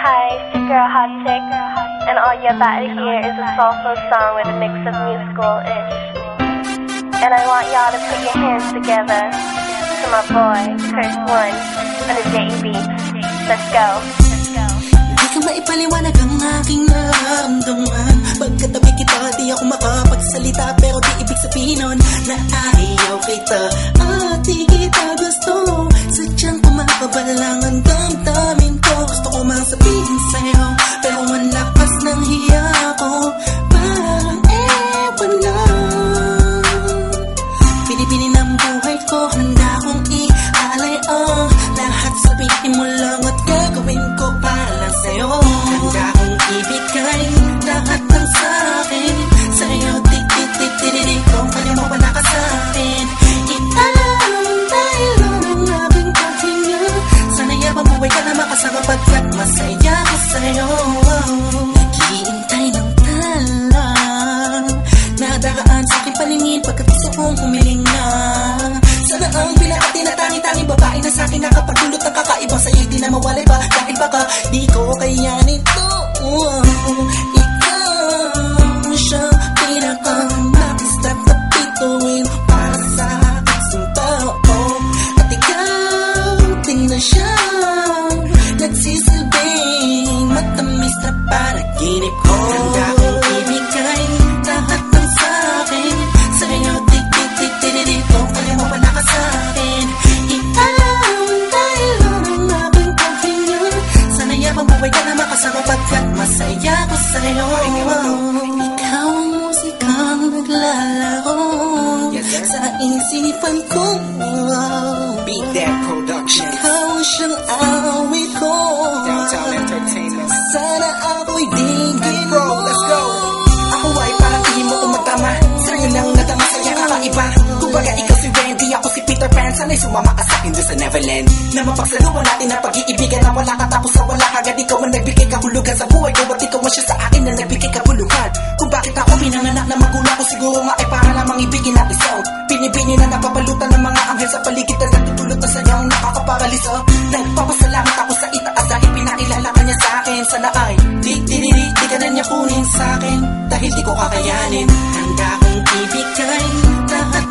Hi, it's your girl Hot Chick, and all you're about to hear is a soulful song with a mix of musical-ish. And I want y'all to put your hands together to my boy, Curse One, on the JB. Let's go. Di ka maipaliwanag ang aking nararamdaman. Pagkatabi kita, di ako makapagsalita, pero di ibig sabihin nun na ayaw kita at di kita gusto. Sadyang kumababalang ang damdamin ko. Gusto ko mang sabihin sa'yo, pero ang lakas ng hiya ko. Parang ewan lang. Pinipili ng buhay ko, handa kong ialay ang lahat. Sabihin mo lang at gagawin ko para lang sa'yo. Handa kong ibigay lahat ng sa'kin sa'yo. Tik-tik-tik-tik-tik kung kanya mo wala ka sa'kin. Italang dahil ang aking paghinga. Sana yabang buhay ka na makasama pagkat masaya ko sa'yo. Naghihintay ng talang nadaraan sa aking paningin pagkat gusto kong humiling na. Sana ang pinakati na tangi-tangi babae na sa'kin nakapagdulot ng kakaibang sa'yo di na mawalay pa. Dahil baka di ko kayanin ito. Ikaw siya pinaka-nais na tapituin para sa aking tao. At ikaw din na siya nagsisilbing matamis na panaginip ko. Handa kong ibigay lahat ng sa'kin sa'yo. Tik-tik-tik-tik-tik kung kaya mo wala ka sa'kin. Ikaw dahil ang aking paghinga. Sana yabang buhay ka na makasama pagkat masaya ko sa'yo. Ikaw ang musikang naglalaro sa isipan ko. Beat That Production. Ikaw ang siyang awit ko. Downtown Entertainment. Sana ako'y digin mo. Bro, let's go. Ako ay parang tingin mo umatama. Sa'yo lang natama sa'yo kakaiba. Kumbaga ikaw si Wendy, ako si Peter Pan. Sana'y sumama ka sa'kin doon sa Neverland. Na mapagsaluhan natin na pag-iibigan na wala ka tapos na wala kagad. Ikaw ang nagbigay kahulugan sa buhay ko. At ikaw ang siya sa akin na nagbigay kabuluhan. Kung bakit ako pinanganak na magulang ko, siguro nga ay para lamang ibigin natin so. Binibini na napapalutan ng mga anghel sa paligid na natutulot na sayang nakakaparaliso. Nagpapasalamat ako sa itaas dahil pinakilala ka niya sa'kin. Sana ay di ka na niya kunin sa'kin dahil di ko kakayanin. Handa kong ibigay lahat